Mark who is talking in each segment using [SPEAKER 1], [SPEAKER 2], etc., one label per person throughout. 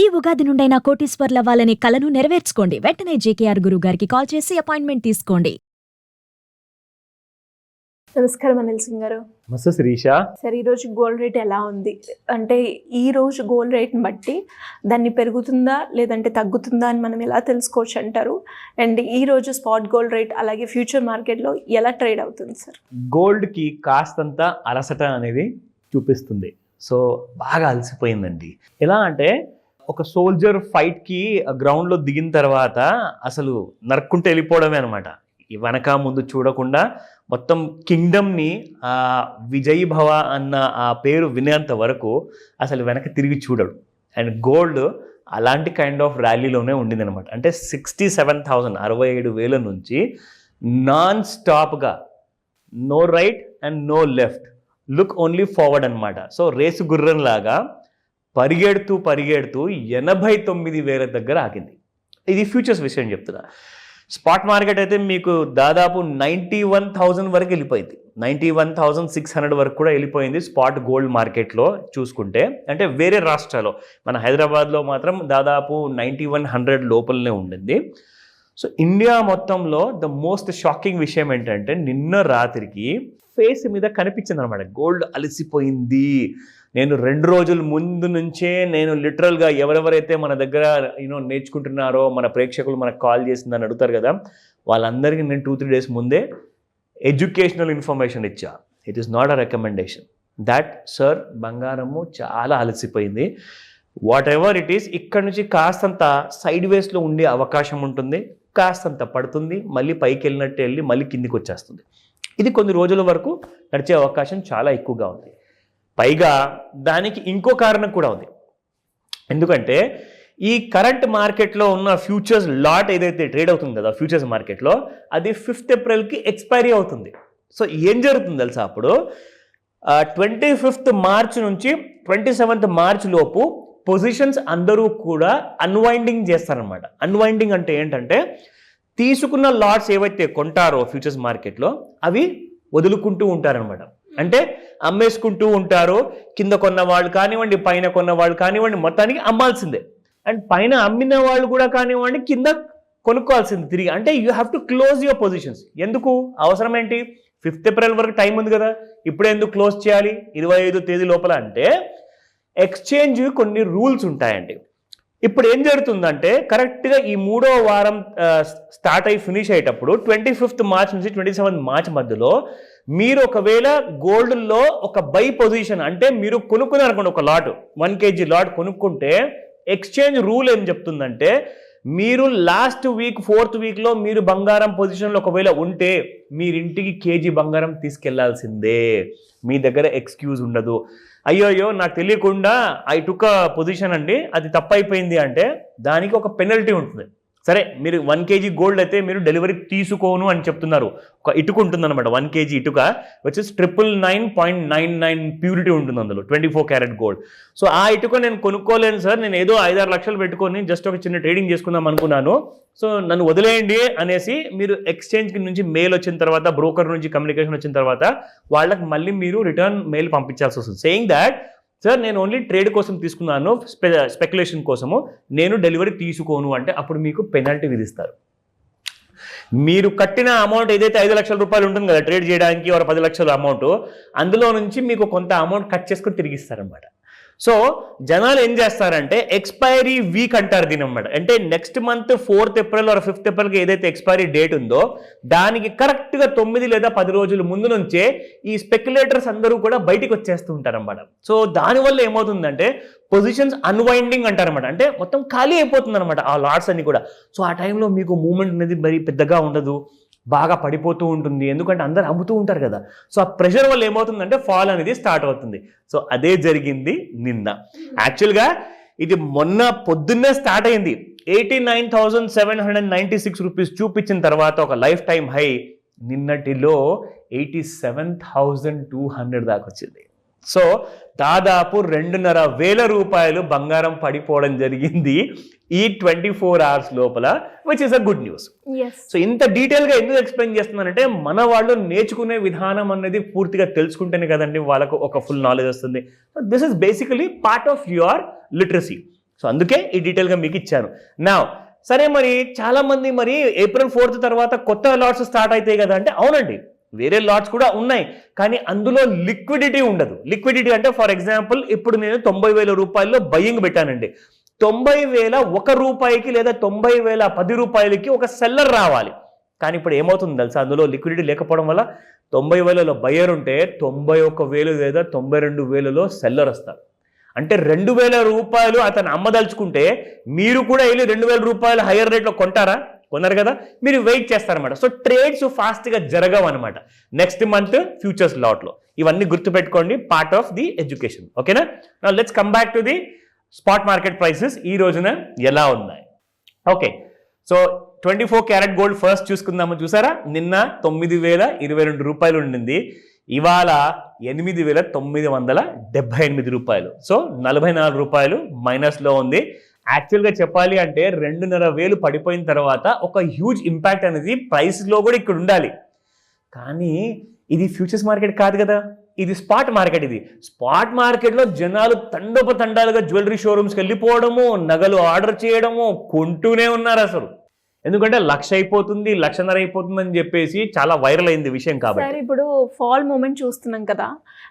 [SPEAKER 1] ఈ ఉగాది నుండైనా కోటీశ్వర్లవ్వాలనే కలను నెరవేర్చుకోండి. వెంటనే జేకేఆర్ గురువు గారికి కాల్ చేసి అపాయింట్మెంట్ తీసుకోండి.
[SPEAKER 2] నమస్కారం అనిల్ సింగ్ గారు.
[SPEAKER 3] నమస్తే శిరీష.
[SPEAKER 2] సరే, ఈరోజు గోల్డ్ రేట్ ఎలా ఉంది? అంటే ఈ రోజు గోల్డ్ రేట్ని బట్టి దాన్ని పెరుగుతుందా లేదంటే తగ్గుతుందా అని మనం ఎలా తెలుసుకోవచ్చు అంటారు? అండ్ ఈ రోజు స్పాట్ గోల్డ్ రేట్ అలాగే ఫ్యూచర్ మార్కెట్లో ఎలా ట్రేడ్ అవుతుంది సార్?
[SPEAKER 3] గోల్డ్కి కాస్తంత అలసట అనేది చూపిస్తుంది. సో బాగా అలసిపోయిందండి. ఎలా అంటే ఒక సోల్జర్ ఫైట్కి గ్రౌండ్లో దిగిన తర్వాత అసలు నరుక్కుంటూ వెళ్ళిపోవడమే అనమాట. వెనక ముందు చూడకుండా మొత్తం కింగ్డమ్ని విజయ్ భవ అన్న ఆ పేరు వినేంత వరకు అసలు వెనక తిరిగి చూడడు. అండ్ గోల్డ్ అలాంటి కైండ్ ఆఫ్ ర్యాలీలోనే ఉండింది అనమాట. అంటే 67,000 67,000 నుంచి నాన్ స్టాప్గా no right and no left, look only forward అనమాట. సో రేసు గుర్రంలాగా పరిగెడుతూ 89,000 దగ్గర ఆగింది. ఇది ఫ్యూచర్స్ విషయం చెప్తున్నా. స్పాట్ మార్కెట్ అయితే మీకు దాదాపు 91,000 వరకు వెళ్ళిపోయింది. 91,600 వరకు కూడా వెళ్ళిపోయింది స్పాట్ గోల్డ్ మార్కెట్లో చూసుకుంటే. అంటే వేరే రాష్ట్రాల్లో, మన హైదరాబాద్లో మాత్రం దాదాపు 9100 లోపలనే ఉండింది. సో ఇండియా మొత్తంలో ద మోస్ట్ షాకింగ్ విషయం ఏంటంటే నిన్న రాత్రికి ఫేస్ మీద కనిపించింది అనమాట, గోల్డ్ అలసిపోయింది. నేను 2 రోజుల ముందు నుంచే నేను లిటరల్గా ఎవరెవరైతే మన దగ్గర నేర్చుకుంటున్నారో మన ప్రేక్షకులు మనకు కాల్ చేసిందని అడుగుతారు కదా, వాళ్ళందరికీ నేను 2-3 డేస్ ముందే ఎడ్యుకేషనల్ ఇన్ఫర్మేషన్ ఇచ్చా. It is not a recommendation. That sir బంగారము చాలా అలసిపోయింది. వాట్ ఎవర్ ఇట్ ఈస్, ఇక్కడ నుంచి కాస్తంత సైడ్ వేస్లో ఉండే అవకాశం ఉంటుంది, కాస్తంత పడుతుంది, మళ్ళీ పైకి వెళ్ళినట్టు వెళ్ళి మళ్ళీ కిందికి వచ్చేస్తుంది. ఇది కొన్ని రోజుల వరకు నడిచే అవకాశం చాలా ఎక్కువగా ఉంది. పైగా దానికి ఇంకో కారణం కూడా ఉంది. ఎందుకంటే ఈ కరెంట్ మార్కెట్లో ఉన్న ఫ్యూచర్స్ లాట్ ఏదైతే ట్రేడ్ అవుతుంది కదా ఫ్యూచర్స్ మార్కెట్లో, అది 5th ఏప్రిల్కి ఎక్స్పైరీ అవుతుంది. సో ఏం జరుగుతుంది తెలుసా, అప్పుడు 25th మార్చ్ నుంచి 27th మార్చ్ లోపు పొజిషన్స్ అందరూ కూడా అన్వైండింగ్ చేస్తారనమాట. అన్వైండింగ్ అంటే ఏంటంటే తీసుకున్న లాట్స్ ఏవైతే కొంటారో ఫ్యూచర్స్ మార్కెట్లో అవి వదులుకుంటూ ఉంటారనమాట. అంటే అమ్మేసుకుంటూ ఉంటారు. కింద కొన్న వాళ్ళు కానివ్వండి, పైన కొన్న వాళ్ళు కానివ్వండి, మొత్తానికి అమ్మాల్సిందే. అండ్ పైన అమ్మిన వాళ్ళు కూడా కానివ్వండి, కింద కొనుక్కోవాల్సింది తిరిగి. అంటే you have to close your positions. ఎందుకు అవసరం ఏంటి? 5th ఏప్రిల్ వరకు టైం ఉంది కదా, ఇప్పుడే ఎందుకు క్లోజ్ చేయాలి 25వ తేదీ లోపల? అంటే ఎక్స్చేంజ్ కొన్ని రూల్స్ ఉంటాయండి. ఇప్పుడు ఏం జరుగుతుందంటే కరెక్ట్గా ఈ 3వ వారం స్టార్ట్ అయ్యి ఫినిష్ అయ్యేటప్పుడు 25th మార్చ్ నుంచి 27th మార్చ్ మధ్యలో మీరు ఒకవేళ గోల్డ్లో ఒక బై పొజిషన్, అంటే మీరు కొనుక్కున్నారు అనుకోండి, ఒక లాట్ 1 kg లాట్ కొనుక్కుంటే ఎక్స్చేంజ్ రూల్ ఏం చెప్తుందంటే మీరు లాస్ట్ వీక్ 4th వీక్లో మీరు బంగారం పొజిషన్లో ఒకవేళ ఉంటే మీరింటికి కేజీ బంగారం తీసుకెళ్లాల్సిందే. మీ దగ్గర ఎక్స్క్యూజ్ ఉండదు. అయ్యో నాకు తెలియకుండా ఐ టుక్ పొజిషన్ అండి, అది తప్పైపోయింది అంటే దానికి ఒక పెనల్టీ ఉంటుంది. సరే, మీరు 1 kg గోల్డ్ అయితే మీరు డెలివరీ తీసుకోను అని చెప్తున్నారు. ఒక ఇటుక ఉంటుంది అనమాట, 1 kg ఇటుక విచ్ ఇస్ 999.99 ప్యూరిటీ ఉంటుంది అందులో, 24 క్యారెట్ గోల్డ్. సో ఆ ఇటుక నేను కొనుక్కోలేను సార్, నేను ఏదో 5-6 లక్షలు పెట్టుకొని జస్ట్ ఒక చిన్న ట్రేడింగ్ చేసుకుందాం అనుకున్నాను, సో నన్ను వదిలేయండి అనేసి మీరు ఎక్స్చేంజ్ నుంచి మెయిల్ వచ్చిన తర్వాత, బ్రోకర్ నుంచి కమ్యూనికేషన్ వచ్చిన తర్వాత వాళ్ళకి మళ్ళీ మీరు రిటర్న్ మెయిల్ పంపించాల్సి వస్తుంది, సేయింగ్ దాట్ సార్ నేను ఓన్లీ ట్రేడ్ కోసం తీసుకున్నాను, స్పెక్యులేషన్ కోసము, నేను డెలివరీ తీసుకోను అంటే అప్పుడు మీకు పెనాల్టీ విధిస్తారు. మీరు కట్టిన అమౌంట్ ఏదైతే 5 లక్షల రూపాయలు ఉంటుంది కదా ట్రేడ్ చేయడానికి, ఒక 10 లక్షల అమౌంట్, అందులో నుంచి మీకు కొంత అమౌంట్ కట్ చేసుకొని తిరిగిస్తారనమాట. సో జనాలు ఏం చేస్తారంటే ఎక్స్పైరీ వీక్ అంటారు దీని అనమాట. అంటే next month 4th April are 5th ఏప్రిల్కి ఏదైతే ఎక్స్పైరీ డేట్ ఉందో దానికి కరెక్ట్గా 9 లేదా 10 రోజుల ముందు నుంచే ఈ స్పెక్యులేటర్స్ అందరూ కూడా బయటికి వచ్చేస్తూ ఉంటారన్నమాట. సో దానివల్ల ఏమవుతుందంటే పొజిషన్స్ అన్వైండింగ్ అంటారనమాట. అంటే మొత్తం ఖాళీ అయిపోతుంది అనమాట ఆ లాట్స్ అన్ని కూడా. సో ఆ టైంలో మీకు మూమెంట్ అనేది మరి పెద్దగా ఉండదు, బాగా పడిపోతూ ఉంటుంది, ఎందుకంటే అందరు అమ్ముతూ ఉంటారు కదా. సో ఆ ప్రెషర్ వల్ల ఏమవుతుందంటే ఫాల్ అనేది స్టార్ట్ అవుతుంది. సో అదే జరిగింది నిన్న. యాక్చువల్గా ఇది మొన్న పొద్దున్నే స్టార్ట్ అయింది, 89,796 రూపీస్ చూపించిన తర్వాత ఒక లైఫ్ టైం హై నిన్నటిలో 87,200 దాకా వచ్చింది. సో దాదాపు 2,500 రూపాయలు బంగారం పడిపోవడం జరిగింది ఈ 24 hours లోపల, which is a good news. So ఇంత డీటెయిల్గా ఎందుకు ఎక్స్ప్లెయిన్ చేస్తున్నానంటే మన వాళ్ళు నేర్చుకునే విధానం అనేది పూర్తిగా తెలుసుకుంటేనే కదండి వాళ్ళకు ఒక ఫుల్ నాలెడ్జ్ వస్తుంది. This is basically part of your literacy. So అందుకే ఈ డీటెయిల్గా మీకు ఇచ్చాను. నా సరే, మరి చాలా మంది మరి April 4th తర్వాత కొత్త లాట్స్ స్టార్ట్ అవుతాయి కదా అంటే, అవునండి వేరే లాట్స్ కూడా ఉన్నాయి, కానీ అందులో లిక్విడిటీ ఉండదు. లిక్విడిటీ అంటే ఫర్ ఎగ్జాంపుల్ ఇప్పుడు నేను 90,000 రూపాయల్లో బయ్యింగ్ పెట్టానండి. 90,000 ₹1 లేదా 90,000 ₹10 ఒక సెల్లర్ రావాలి. కానీ ఇప్పుడు ఏమవుతుంది తెలుసా, అందులో లిక్విడిటీ లేకపోవడం వల్ల 90,000లో బయ్యర్ ఉంటే 91,000 లేదా 92,000లో సెల్లర్ వస్తారు. అంటే 2,000 రూపాయలు అతను అమ్మదలుచుకుంటే మీరు కూడా వెళ్ళి 2,000 రూపాయలు హయ్యర్ రేట్లో కొంటారా? కొన్నారు కదా, మీరు వెయిట్ చేస్తారనమాట. సో ట్రేడ్స్ ఫాస్ట్గా జరగవు అనమాట నెక్స్ట్ మంత్ ఫ్యూచర్స్ లాట్లో. ఇవన్నీ గుర్తుపెట్టుకోండి, పార్ట్ ఆఫ్ ది ఎడ్యుకేషన్. ఓకేనా? Now let's come back to the spot market prices ఈ రోజున ఎలా ఉన్నాయి. Okay, so 24 carat gold first చూసుకుందాము. చూసారా, నిన్న 9,022 రూపాయలు ఉండింది, ఇవాళ 8,978 రూపాయలు. సో 44 రూపాయలు మైనస్లో ఉంది. యాక్చువల్గా చెప్పాలి అంటే 2,500 పడిపోయిన తర్వాత ఒక హ్యూజ్ ఇంపాక్ట్ అనేది ప్రైస్లో కూడా ఇక్కడ ఉండాలి. కానీ ఇది ఫ్యూచర్స్ మార్కెట్ కాదు కదా, ఇది స్పాట్ మార్కెట్. ఇది స్పాట్ మార్కెట్లో జనాలు తండోపతండాలుగా జ్యువెలరీ షోరూమ్స్కి వెళ్ళిపోవడము, నగలు ఆర్డర్ చేయడము, కొంటూనే ఉన్నారు అసలు. ఎందుకంటే 1,00,000 అయిపోతుంది, 1,50,000 అయిపోతుంది అని చెప్పేసి చాలా వైరల్ అయింది విషయం. కాబట్టి
[SPEAKER 2] సార్ ఇప్పుడు ఫాల్ మూమెంట్ చూస్తున్నాం కదా,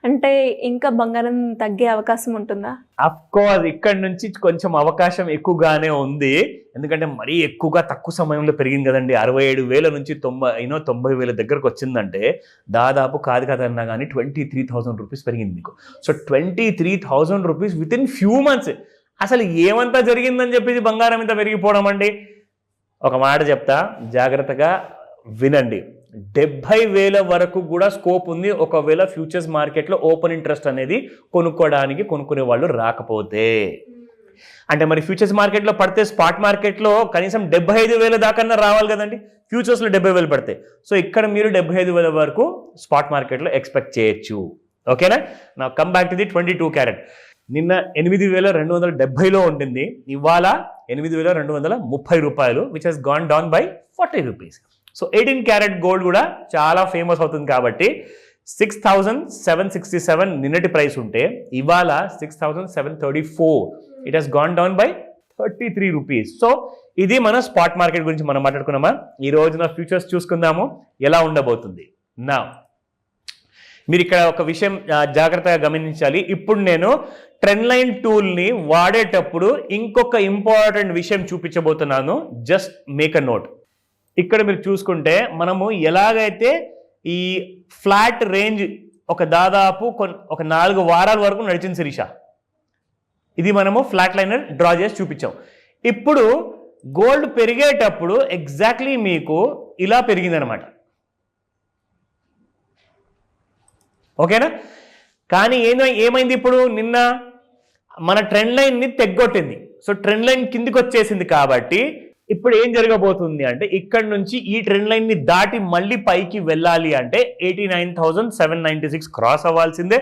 [SPEAKER 2] అంటే ఇంకా బంగారం తగ్గే అవకాశం ఉంటుందా?
[SPEAKER 3] అఫ్ కోర్స్ ఇక్కడ నుంచి కొంచెం అవకాశం ఎక్కువగానే ఉంది. ఎందుకంటే మరీ ఎక్కువగా తక్కువ సమయంలో పెరిగింది కదండి. 67,000 నుంచి 90,000 దగ్గరకు వచ్చిందంటే దాదాపు కాదు కదన్నా కానీ 23,000 రూపీస్ పెరిగింది మీకు. So 23,000 rupees with in few months. అసలు ఏమంతా జరిగిందని చెప్పేసి బంగారం ఇంత పెరిగిపోవడం అండి. ఒక మాట చెప్తా, జాగ్రత్తగా వినండి. 70,000 వరకు కూడా స్కోప్ ఉంది ఒకవేళ ఫ్యూచర్స్ మార్కెట్లో ఓపెన్ ఇంట్రెస్ట్ అనేది కొనుక్కునే వాళ్ళు రాకపోతే. అంటే మరి ఫ్యూచర్స్ మార్కెట్లో పడితే స్పాట్ మార్కెట్లో కనీసం 75,000 దాకా రావాలి కదండి. ఫ్యూచర్స్లో 70,000 పడతాయి. సో ఇక్కడ మీరు 75,000 వరకు స్పాట్ మార్కెట్లో ఎక్స్పెక్ట్ చేయొచ్చు. ఓకేనా? నా come back to the 22 carat. నిన్న 8,270లో ఉంటుంది, ఇవాళ 8,230 రూపాయలు, which has gone down by 40 rupees. So 18 carat gold కూడా చాలా ఫేమస్ అవుతుంది కాబట్టి 6,767 నిన్నటి ప్రైస్ ఉంటే ఇవాళ 6,734. It has gone down by 33 rupees. So ఇది మన స్పాట్ మార్కెట్ గురించి మనం మాట్లాడుకున్నామా. ఈ రోజున ఫ్యూచర్స్ చూసుకుందాము ఎలా ఉండబోతుంది. నా మీరు ఇక్కడ ఒక విషయం జాగ్రత్తగా గమనించాలి. ఇప్పుడు నేను ట్రెండ్ లైన్ టూల్ని వాడేటప్పుడు ఇంకొక ఇంపార్టెంట్ విషయం చూపించబోతున్నాను. Just make a note. ఇక్కడ మీరు చూసుకుంటే మనము ఎలాగైతే ఈ ఫ్లాట్ రేంజ్ దాదాపు ఒక 4 వారాల వరకు నడిచింది శిరీష. ఇది మనము ఫ్లాట్ లైనర్ డ్రా చేసి చూపించాం. ఇప్పుడు గోల్డ్ పెరిగేటప్పుడు ఎగ్జాక్ట్లీ మీకు ఇలా పెరిగిందనమాట. ఓకేనా? కానీ ఏమైంది ఇప్పుడు, నిన్న మన ట్రెండ్ లైన్ని తెగ్గొట్టింది. సో ట్రెండ్ లైన్ కిందికి వచ్చేసింది కాబట్టి ఇప్పుడు ఏం జరగబోతుంది అంటే ఇక్కడ నుంచి ఈ ట్రెండ్ లైన్ని దాటి మళ్ళీ పైకి వెళ్ళాలి అంటే 89,796 క్రాస్ అవ్వాల్సిందే.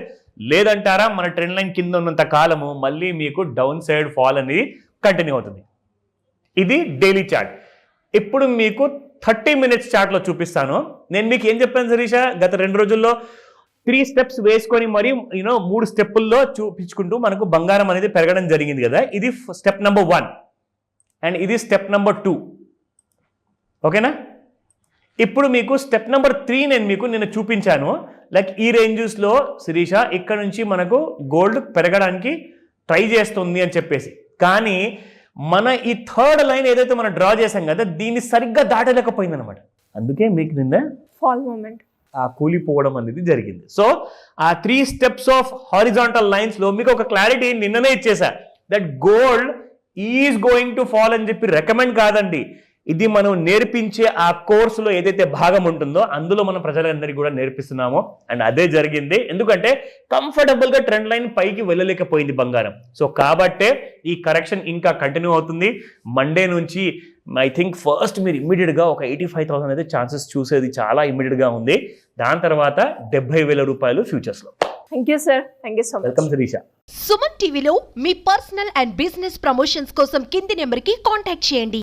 [SPEAKER 3] లేదంటారా, మన ట్రెండ్ లైన్ కింద ఉన్నంత కాలము మళ్ళీ మీకు డౌన్ సైడ్ ఫాల్ అనేది కంటిన్యూ అవుతుంది. ఇది డైలీ చార్ట్. ఇప్పుడు మీకు 30 మినిట్స్ చార్ట్లో చూపిస్తాను. నేను మీకు ఏం చెప్పాను శిరీష, గత 2 రోజుల్లో 3 స్టెప్స్ వేసుకొని మరి 3 స్టెప్పుల్లో చూపించుకుంటూ మనకు బంగారం అనేది పెరగడం జరిగింది కదా. ఇది స్టెప్ నెంబర్ 1 అండ్ ఇది స్టెప్ నెంబర్ 2. ఓకేనా? ఇప్పుడు మీకు స్టెప్ నెంబర్ 3 నేను మీకు నిన్న చూపించాను. లైక్ ఈ రేంజెస్లో శిరీష ఇక్కడ నుంచి మనకు గోల్డ్ పెరగడానికి ట్రై చేస్తుంది అని చెప్పేసి. కానీ మన ఈ థర్డ్ లైన్ ఏదైతే మనం డ్రా చేసాం కదా, దీన్ని సరిగ్గా దాటలేకపోయింది అనమాట. అందుకే మీకు నిన్న
[SPEAKER 2] ఫాల్ మూమెంట్
[SPEAKER 3] కూలిపోవడం అనేది జరిగింది. సో ఆ 3 స్టెప్స్ ఆఫ్ హారిజాంటల్ లైన్స్ లో మీకు ఒక క్లారిటీ నిన్ననే ఇచ్చేసా. That gold is going to fall అని చెప్పి రికమెండ్ కాదండి. ఇది మనం నేర్పించే ఆ కోర్సులో ఏదైతే భాగం ఉంటుందో అందులో మనం ప్రజలందరికీ కూడా నేర్పిస్తున్నామో. అండ్ అదే జరిగింది. ఎందుకంటే కంఫర్టబుల్ గా ట్రెండ్ లైన్ పైకి వెళ్ళలేకపోయింది బంగారం. సో కాబట్టే ఈ కరెక్షన్ ఇంకా కంటిన్యూ అవుతుంది. మండే నుంచి ఐ థింక్ ఫస్ట్ మీరు ఇమ్మీడియట్ గా ఒక 85,000 అయితే ఛాన్సెస్ చూసేది చాలా ఇమ్మీడియట్ గా ఉంది. దాని తర్వాత 70,000 రూపాయలు ఫ్యూచర్స్ లో.
[SPEAKER 2] Thank you sir. Thank you so much.
[SPEAKER 3] Welcome Sirisha.
[SPEAKER 4] Suman టీవీలో మీ పర్సనల్ అండ్ బిజినెస్ ప్రమోషన్స్ కోసం కింది నెంబర్కి కాంటాక్ట్ చేయండి.